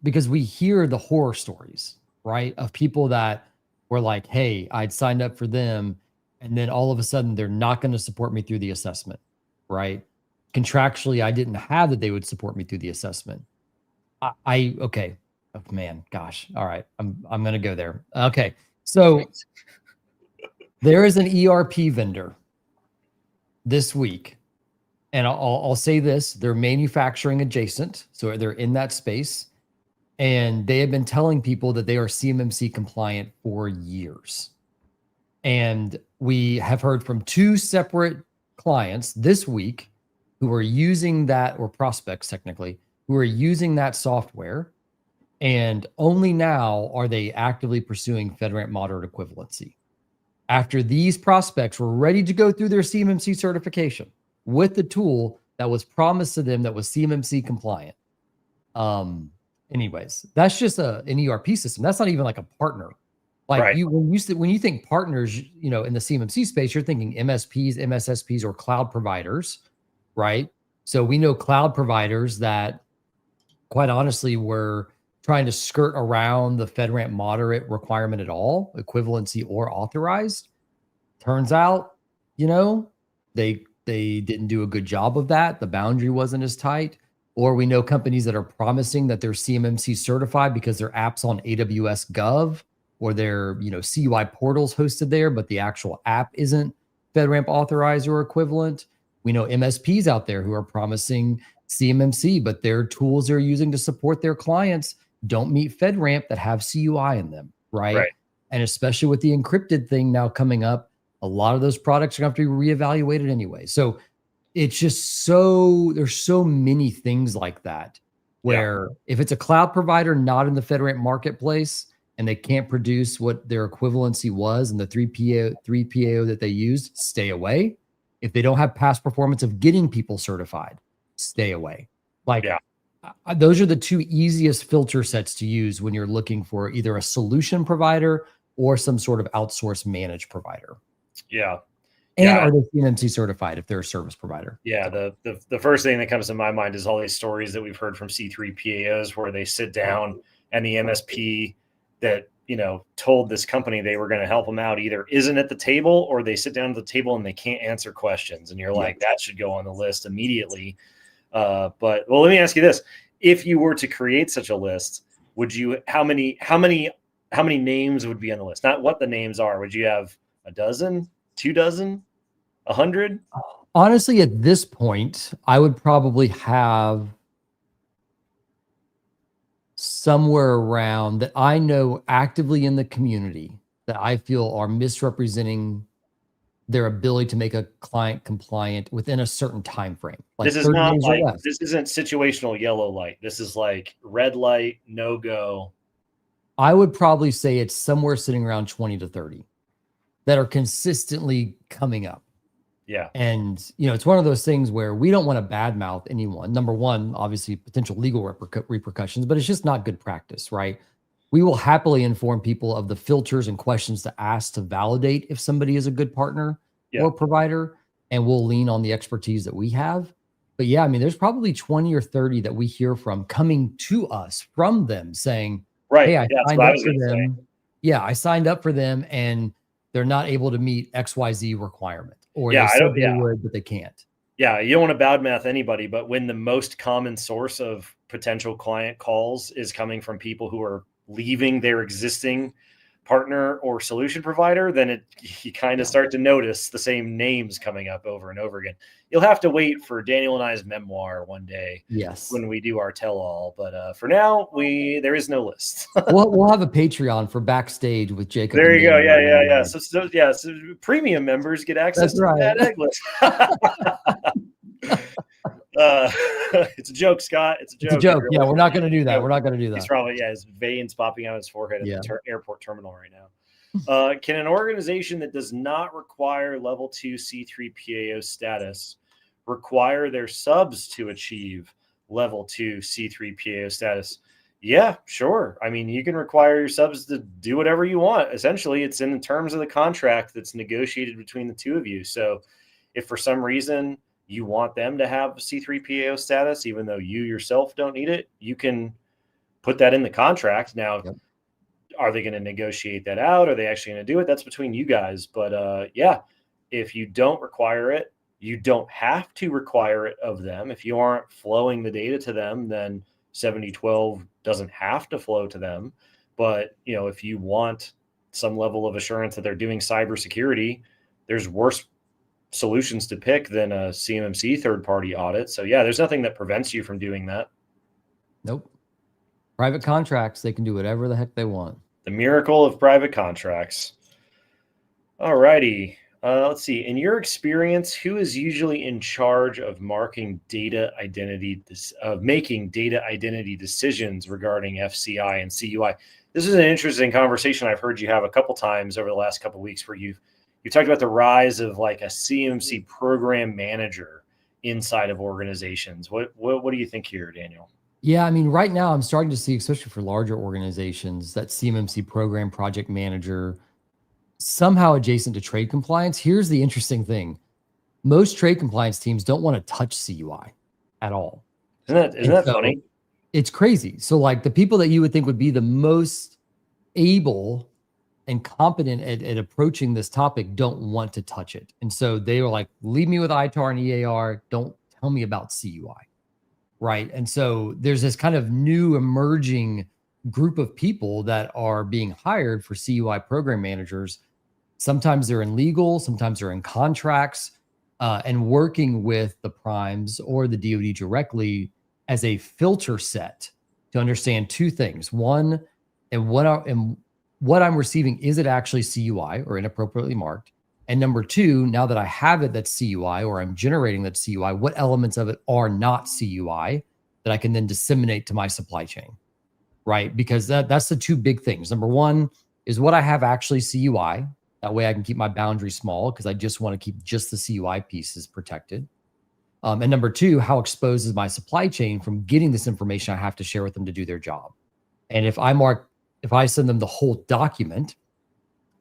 because we hear the horror stories, right, of people that were like, hey, I'd signed up for them, and then all of a sudden they're not going to support me through the assessment, right? Contractually, I didn't have that they would support me through the assessment. Okay. Oh, man, gosh. All right. I'm going to go there. Okay. So there is an ERP vendor this week, and I'll say this, they're manufacturing adjacent. So they're in that space, and they have been telling people that they are CMMC compliant for years. And we have heard from 2 separate clients this week who are using that, or prospects technically, who are using that software. And only now are they actively pursuing FedRAMP moderate equivalency. after these prospects were ready to go through their CMMC certification with the tool that was promised to them that was CMMC compliant. Anyways, that's just an ERP system. That's not even like a partner. Like Right. when you think partners, you know, in the CMMC space, you're thinking MSPs, MSSPs, or cloud providers, right? So we know cloud providers that, quite honestly, were trying to skirt around the FedRAMP moderate requirement at all, equivalency or authorized. Turns out, you know, they didn't do a good job of that. The boundary wasn't as tight. Or we know companies that are promising that they're CMMC certified because their apps on AWS Gov or their, you know, CUI portals hosted there, but the actual app isn't FedRAMP authorized or equivalent. We know MSPs out there who are promising CMMC, but their tools they're using to support their clients don't meet FedRAMP that have CUI in them, right? Right. And especially with the encrypted thing now coming up, a lot of those products are going to have to be reevaluated anyway. So it's just there's so many things like that where if it's a cloud provider not in the FedRAMP marketplace and they can't produce what their equivalency was and the 3PAO that they used, stay away. If they don't have past performance of getting people certified, stay away. Like those are the two easiest filter sets to use when you're looking for either a solution provider or some sort of outsourced managed provider. Yeah. And are they CMMC certified if they're a service provider? Yeah. The first thing that comes to my mind is all these stories that we've heard from C3PAOs where they sit down and the MSP that, you know, told this company they were going to help them out either isn't at the table or they sit down at the table and they can't answer questions. And you're like, that should go on the list immediately. But well, let me ask you this. If you were to create such a list, would you, how many names would be on the list? Not what the names are. Would you have a dozen, 2 dozen, 100? Honestly, at this point, I would probably have somewhere around that I know actively in the community that I feel are misrepresenting their ability to make a client compliant within a certain time frame. Like this is not like this isn't situational yellow light. This is like red light, no go. I would probably say it's somewhere sitting around 20 to 30 that are consistently coming up. Yeah. And, you know, it's one of those things where we don't want to badmouth anyone. Number one, obviously potential legal repercussions, but it's just not good practice, right? We will happily inform people of the filters and questions to ask to validate if somebody is a good partner or provider, and we'll lean on the expertise that we have. But yeah, I mean, there's probably 20 or 30 that we hear from coming to us from them saying, hey, I signed up for them. Yeah, I signed up for them and they're not able to meet XYZ requirement. Or they said they would, but they can't. Yeah, you don't want to badmouth anybody, but when the most common source of potential client calls is coming from people who are leaving their existing partner or solution provider, then you kind of start to notice the same names coming up over and over again. You'll have to wait for Daniel and I's memoir one day. Yes, when we do our tell-all, but for now, there is no list. we'll have a Patreon for backstage with Jacob. There you go. Yeah. So premium members get access to that egg list. It's a joke, Scott. It's a joke. It's a joke. Yeah, we're not going to do that. We're not going to do that. He's probably his veins popping out of his forehead at the airport terminal right now. Can an organization that does not require level 2 C3PAO status require their subs to achieve level 2 C3PAO status? Yeah, sure. I mean, you can require your subs to do whatever you want. Essentially, it's in the terms of the contract that's negotiated between the two of you. So if for some reason you want them to have C3PAO status, even though you yourself don't need it, you can put that in the contract. Now, are they going to negotiate that out? Are they actually going to do it? That's between you guys. But yeah, if you don't require it, you don't have to require it of them. If you aren't flowing the data to them, then 7012 doesn't have to flow to them. But, you know, if you want some level of assurance that they're doing cybersecurity, there's worse solutions to pick than a CMMC third-party audit. So yeah, there's nothing that prevents you from doing that. Nope. Private contracts, they can do whatever the heck they want. The miracle of private contracts. All righty. Let's see. In your experience, who is usually in charge of making data identity decisions regarding FCI and CUI? This is an interesting conversation I've heard you have a couple times over the last couple of weeks where you've you talked about the rise of like a CMC program manager inside of organizations. What do you think here, Daniel? Yeah, I mean, right now I'm starting to see, especially for larger organizations, that CMMC program project manager somehow adjacent to trade compliance. Here's the interesting thing. Most trade compliance teams don't want to touch CUI at all. Isn't And that so funny? it's crazy. So like the people that you would think would be the most able and competent at approaching this topic don't want to touch it. And so they were like, leave me with ITAR and EAR. Don't tell me about CUI. Right. And so there's this kind of new emerging group of people that are being hired for CUI program managers. Sometimes they're in legal, sometimes they're in contracts, and working with the primes or the DoD directly as a filter set to understand two things. One, and what I'm receiving, is it actually CUI or inappropriately marked? And number two, now that I have it that's CUI or I'm generating that CUI, what elements of it are not CUI that I can then disseminate to my supply chain, right? Because that's the two big things. Number one is what I have actually CUI. That way I can keep my boundary small because I just want to keep just the CUI pieces protected. And number two, how exposed is my supply chain from getting this information I have to share with them to do their job? And if I send them the whole document,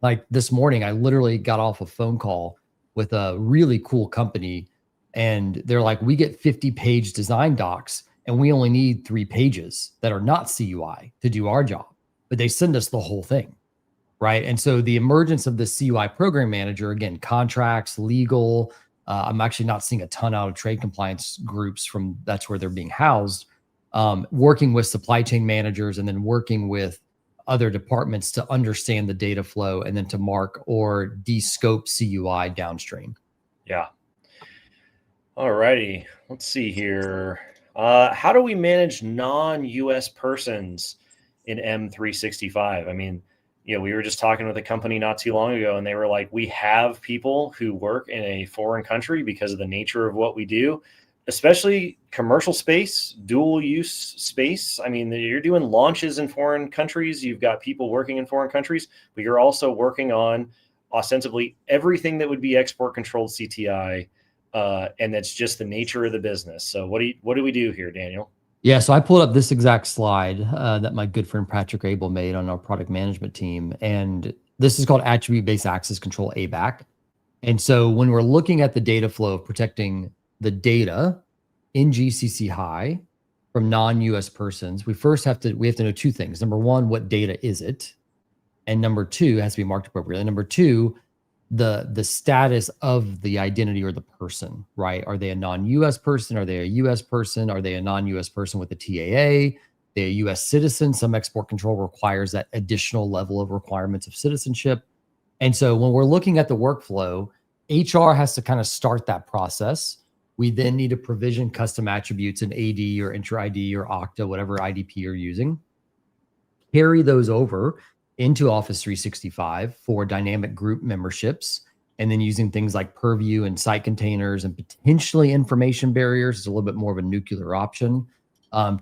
like this morning, I literally got off a phone call with a really cool company, and they're like, we get 50-page design docs, and we only need 3 pages that are not CUI to do our job, but they send us the whole thing, right? And so the emergence of the CUI program manager, again, contracts, legal, I'm actually not seeing a ton out of trade compliance groups from that's where they're being housed, working with supply chain managers and then working with other departments to understand the data flow and then to mark or de-scope CUI downstream. Yeah. All righty. Let's see here. How do we manage non-US persons in M365? I mean, we were just talking with a company not too long ago, and they were like, we have people who work in a foreign country because of the nature of what we do, especially commercial space, dual use space. I mean, you're doing launches in foreign countries. You've got people working in foreign countries, but you're also working on ostensibly everything that would be export controlled CTI. And that's just the nature of the business. So what do we do here, Daniel? Yeah, so I pulled up this exact slide that my good friend Patrick Abel made on our product management team. And this is called attribute-based access control, ABAC. And so when we're looking at the data flow of protecting the data in GCC high from non-US persons, we have to know two things. Number one, what data is it? And number two, it has to be marked appropriately. Number two, the status of the identity or the person, right? Are they a non-US person? Are they a US person? Are they a non-US person with a TAA? They a US citizen? Some export control requires that additional level of requirements of citizenship. And so when we're looking at the workflow, HR has to kind of start that process. We then need to provision custom attributes in AD or Intra ID or Okta, whatever IDP you're using. Carry those over into Office 365 for dynamic group memberships, and then using things like purview and site containers and potentially information barriers is a little bit more of a nuclear option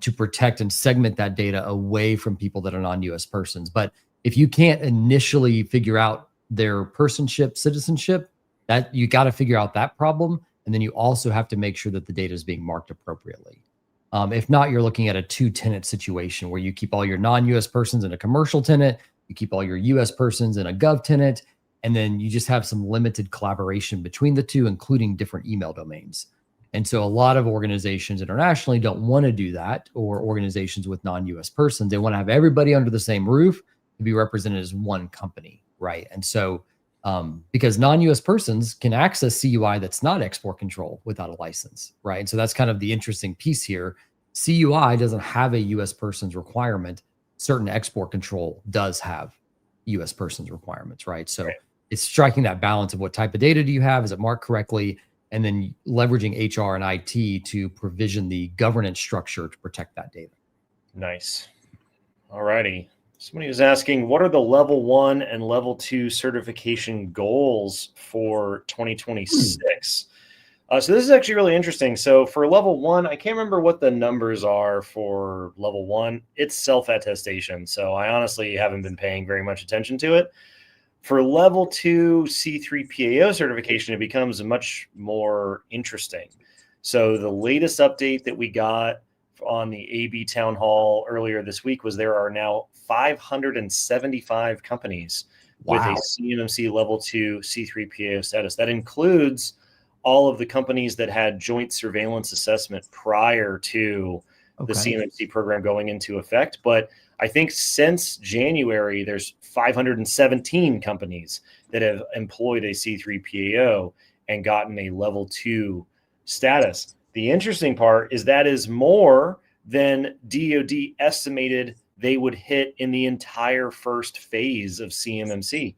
to protect and segment that data away from people that are non-US persons. But if you can't initially figure out their personship, citizenship, that you got to figure out that problem. And then you also have to make sure that the data is being marked appropriately. If not, you're looking at a 2-tenant situation where you keep all your non-US persons in a commercial tenant, you keep all your US persons in a gov tenant, and then you just have some limited collaboration between the two, including different email domains. And so a lot of organizations internationally don't want to do that, or organizations with non-US persons, they want to have everybody under the same roof to be represented as one company, right? And so because non-US persons can access CUI that's not export control without a license, right? And so that's kind of the interesting piece here. CUI doesn't have a US persons requirement. Certain export control does have US persons requirements, right? So it's striking that balance of what type of data do you have? Is it marked correctly? And then leveraging HR and IT to provision the governance structure to protect that data. Nice. All righty. Somebody was asking, what are the level 1 and level 2 certification goals for 2026? So this is actually really interesting. So for level 1, I can't remember what the numbers are for level 1. It's self-attestation. So I honestly haven't been paying very much attention to it. For level 2 C3PAO certification, it becomes much more interesting. So the latest update that we got on the AB town hall earlier this week was there are now 575 companies with a CMMC level 2 C3PAO status. That includes all of the companies that had joint surveillance assessment prior to the CMMC program going into effect. But I think since January, there's 517 companies that have employed a C3PAO and gotten a level 2 status. The interesting part is that is more than DoD estimated they would hit in the entire first phase of CMMC.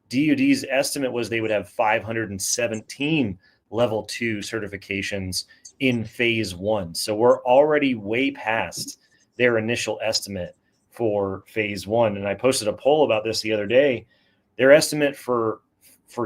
DoD's estimate was they would have 517 level 2 certifications in phase 1. So we're already way past their initial estimate for phase 1. And I posted a poll about this the other day. Their estimate for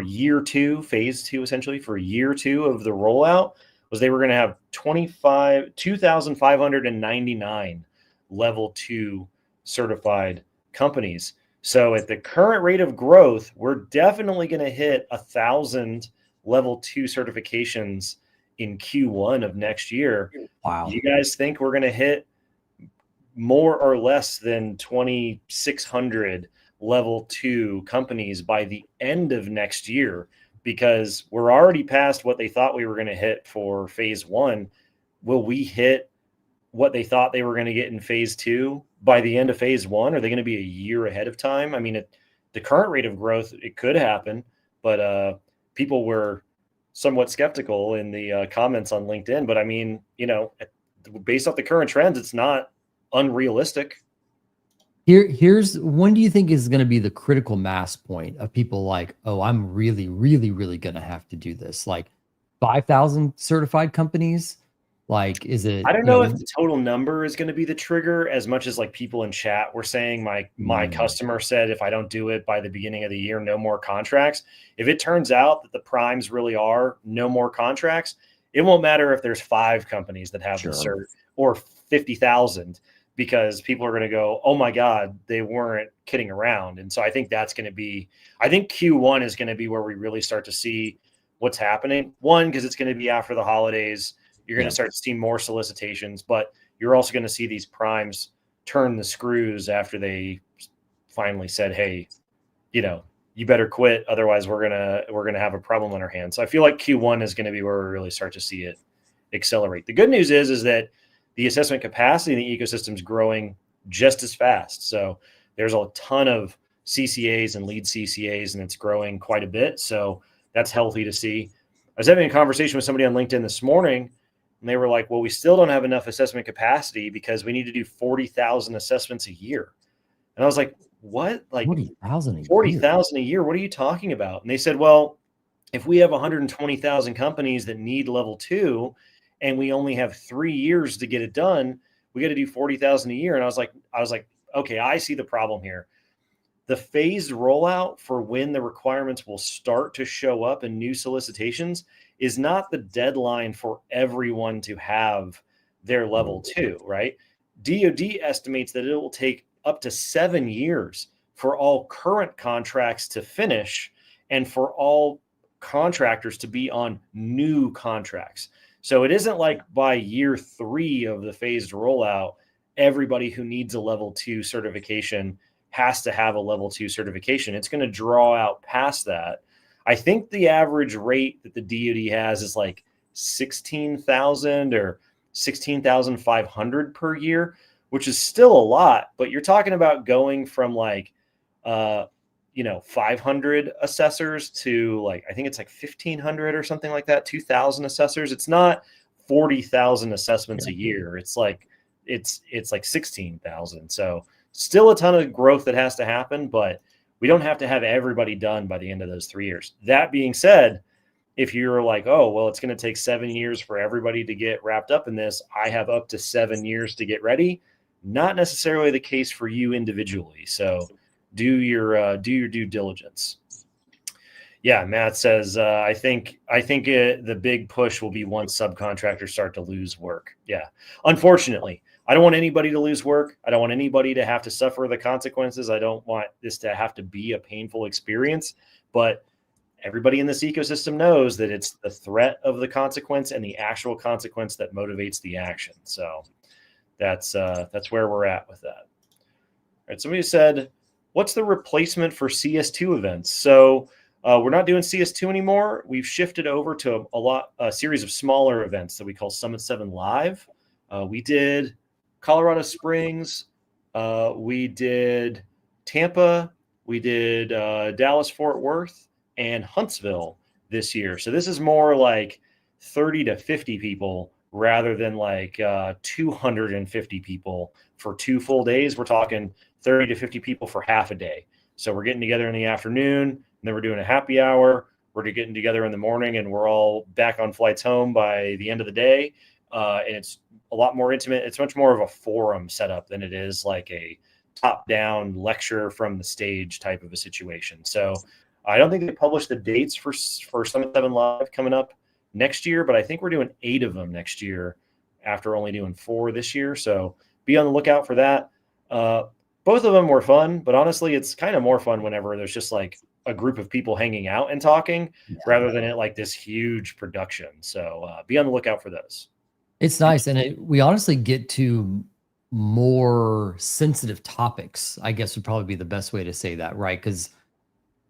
year 2, phase 2, essentially for year 2 of the rollout was they were going to have 2,599 level 2 certified companies. So at the current rate of growth, we're definitely going to hit 1,000 level 2 certifications in Q1 of next year. Wow. Do you guys think we're going to hit more or less than 2,600 level 2 companies by the end of next year? Because we're already past what they thought we were going to hit for phase 1. Will we hit what they thought they were going to get in phase 2 by the end of phase 1? Are they going to be a year ahead of time? I mean, at the current rate of growth, it could happen, but people were somewhat skeptical in the comments on LinkedIn. But I mean, based off the current trends, it's not unrealistic. Here's when do you think is going to be the critical mass point of people like, oh, I'm really, really, really going to have to do this? Like 5,000 certified companies? Like, is it? I don't know if the total number is going to be the trigger as much as like people in chat were saying. My customer said, if I don't do it by the beginning of the year, no more contracts. If it turns out that the primes really are no more contracts, it won't matter if there's 5 companies that have the cert or 50,000. Because people are going to go, oh my God, they weren't kidding around. And so I think that's going to be, I think Q1 is going to be where we really start to see what's happening. One, because it's going to be after the holidays. You're going to start to see more solicitations, but you're also going to see these primes turn the screws after they finally said, hey, you better quit. Otherwise we're going to have a problem on our hands. So I feel like Q1 is going to be where we really start to see it accelerate. The good news is that the assessment capacity in the ecosystem is growing just as fast. So there's a ton of CCAs and lead CCAs, and it's growing quite a bit. So that's healthy to see. I was having a conversation with somebody on LinkedIn this morning, and they were like, well, we still don't have enough assessment capacity because we need to do 40,000 assessments a year. And I was like, what? Like 40,000 a year? What are you talking about? And they said, well, if we have 120,000 companies that need level 2, and we only have 3 years to get it done, we got to do 40,000 a year. And I was like, okay, I see the problem here. The phased rollout for when the requirements will start to show up in new solicitations is not the deadline for everyone to have their level 2, right? DoD estimates that it will take up to 7 years for all current contracts to finish and for all contractors to be on new contracts. So it isn't like by year 3 of the phased rollout, everybody who needs a level 2 certification has to have a level 2 certification. It's going to draw out past that. I think the average rate that the DoD has is like 16,000 or 16,500 per year, which is still a lot, but you're talking about going from like, 500 assessors to like, I think it's like 1,500 or something like that, 2,000 assessors. It's not 40,000 assessments a year. It's like 16,000. So still a ton of growth that has to happen, but we don't have to have everybody done by the end of those 3 years. That being said, if you're like, oh, well, it's going to take 7 years for everybody to get wrapped up in this, I have up to 7 years to get ready. Not necessarily the case for you individually. So do your due diligence. Yeah, Matt says, I think the big push will be once subcontractors start to lose work. Yeah, unfortunately, I don't want anybody to lose work. I don't want anybody to have to suffer the consequences. I don't want this to have to be a painful experience, but everybody in this ecosystem knows that it's the threat of the consequence and the actual consequence that motivates the action. So that's where we're at with that. All right, somebody said, what's the replacement for CS2 events? So we're not doing CS2 anymore. We've shifted over to a series of smaller events that we call Summit 7 Live. We did Colorado Springs. We did Tampa. We did Dallas, Fort Worth, and Huntsville this year. So this is more like 30 to 50 people rather than like 250 people for 2 full days. We're talking 30 to 50 people for half a day. So we're getting together in the afternoon, and then we're doing a happy hour. We're getting together in the morning, and we're all back on flights home by the end of the day. And it's a lot more intimate. It's much more of a forum setup than it is like a top-down lecture from the stage type of a situation. So I don't think they published the dates for Summit 7 Live coming up next year, but I think we're doing 8 of them next year after only doing 4 this year. So be on the lookout for that. Both of them were fun, but honestly, it's kind of more fun whenever there's just like a group of people hanging out and talking rather than it like this huge production. So be on the lookout for those. It's nice. And we honestly get to more sensitive topics, I guess would probably be the best way to say that, right? Because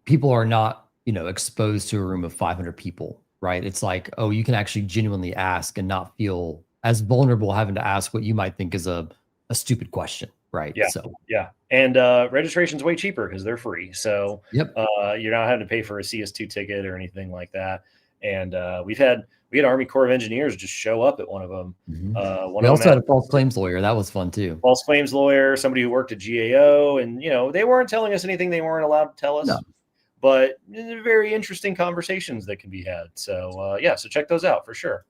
people are not, exposed to a room of 500 people, right? It's like, oh, you can actually genuinely ask and not feel as vulnerable having to ask what you might think is a stupid question, right? Yeah. So yeah. And registration's way cheaper because they're free. So yep. You're not having to pay for a CS2 ticket or anything like that. And we had Army Corps of Engineers just show up at one of them. We also had a false claims lawyer. That was fun too. False claims lawyer, somebody who worked at GAO, and they weren't telling us anything they weren't allowed to tell us. No. But very interesting conversations that can be had. So so check those out for sure.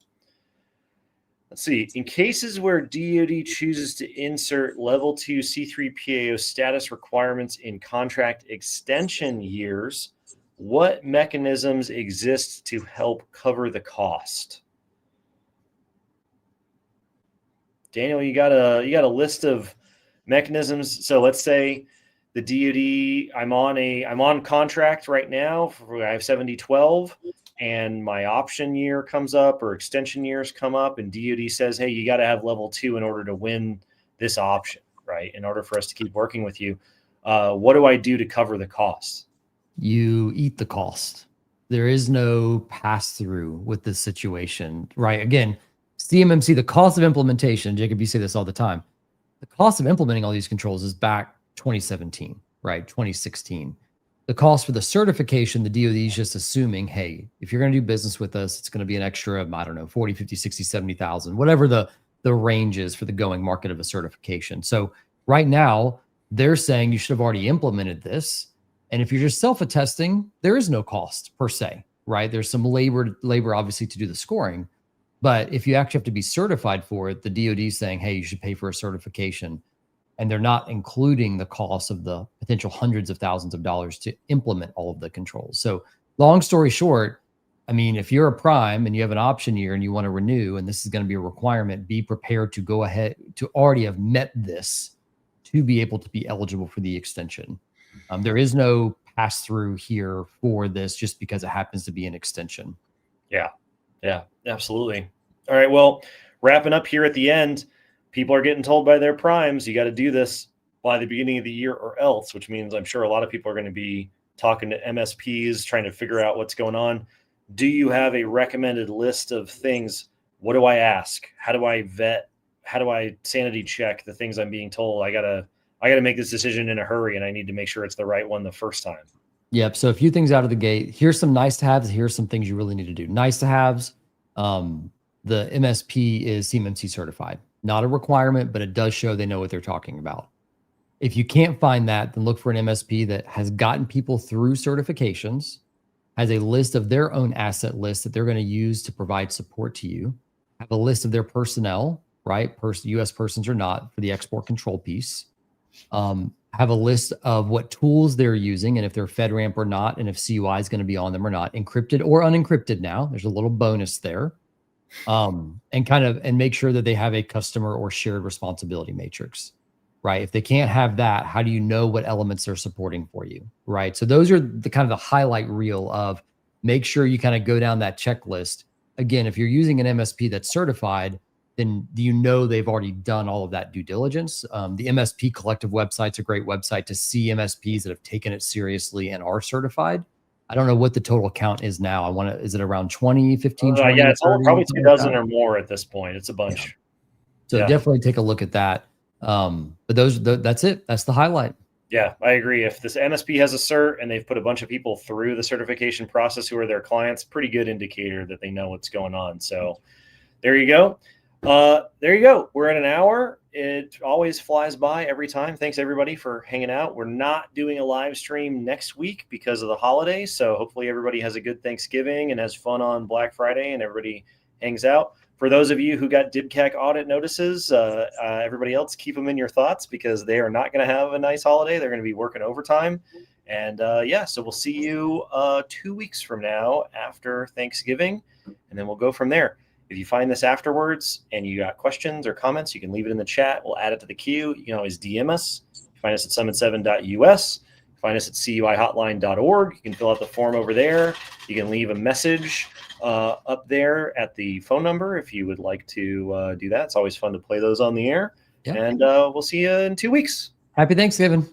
Let's see. In cases where DoD chooses to insert level 2 C3PAO status requirements in contract extension years, what mechanisms exist to help cover the cost? Daniel, you got a list of mechanisms. So let's say the DoD, I'm on contract right now. I have 7012, and my option year comes up or extension years come up, and DoD says, hey, you got to have level 2 in order to win this option, right? In order for us to keep working with you. What do I do to cover the costs? You eat the cost. There is no pass through with this situation, right? Again, CMMC, the cost of implementation, Jacob, you say this all the time. The cost of implementing all these controls is back 2017, right? 2016. The cost for the certification, the DoD is just assuming, hey, if you're going to do business with us, it's going to be an extra, I don't know, 40, 50, 60, 70,000, whatever the range is for the going market of a certification. So right now, they're saying you should have already implemented this. And if you're just self-attesting, there is no cost per se, right? There's some labor obviously to do the scoring. But if you actually have to be certified for it, the DoD is saying, hey, you should pay for a certification. And they're not including the cost of the potential hundreds of thousands of dollars to implement all of the controls. So long story short, I mean, if you're a prime and you have an option year and you want to renew, and this is going to be a requirement, be prepared to go ahead to already have met this to be able to be eligible for the extension. There is no pass through here for this just because it happens to be an extension. Yeah, absolutely. All right. Well, wrapping up here at the end, people are getting told by their primes, you got to do this by the beginning of the year or else, which means I'm sure a lot of people are going to be talking to MSPs, trying to figure out what's going on. Do you have a recommended list of things? What do I ask? How do I vet? How do I sanity check the things I'm being told? I gotta make this decision in a hurry, and I need to make sure it's the right one the first time. Yep. So a few things out of the gate. Here's some nice to haves. Here's some things you really need to do. Nice to haves. The MSP is CMMC certified. Not a requirement, but it does show they know what they're talking about. If you can't find that, then look for an MSP that has gotten people through certifications, has a list of their own asset list that they're going to use to provide support to you, have a list of their personnel, right? U.S. persons or not, for the export control piece. Have a list of what tools they're using and if they're FedRAMP or not, and if CUI is going to be on them or not, encrypted or unencrypted now. There's a little bonus there. And make sure that they have a customer or shared responsibility matrix, right? If they can't have that, how do you know what elements they're supporting for you, right? So those are the kind of the highlight reel of make sure you kind of go down that checklist. Again, if you're using an MSP that's certified, then you know they've already done all of that due diligence. The MSP Collective website's a great website to see MSPs that have taken it seriously and are certified. I don't know what the total count is now. Is it around 20, 15, 20, Yeah, it's 30, probably something 2 like dozen that? or more at this point. It's a Yeah. bunch. So Yeah. definitely take a look at that. But that's it. That's the highlight. Yeah, I agree. If this MSP has a cert and they've put a bunch of people through the certification process who are their clients, pretty good indicator that they know what's going on. So there you go. There you go. We're at an hour. It always flies by every time. Thanks everybody for hanging out. We're not doing a live stream next week because of the holidays. So hopefully everybody has a good Thanksgiving and has fun on Black Friday and everybody hangs out. For those of you who got DIBCAC audit notices, everybody else, keep them in your thoughts because they are not going to have a nice holiday. They're going to be working overtime. And so we'll see you 2 weeks from now after Thanksgiving, and then we'll go from there. If you find this afterwards and you got questions or comments, you can leave it in the chat. We'll add it to the queue. You can always DM us. You find us at summit7.us. Find us at CUIHotline.org. You can fill out the form over there. You can leave a message up there at the phone number if you would like to do that. It's always fun to play those on the air. Yeah. And we'll see you in 2 weeks. Happy Thanksgiving.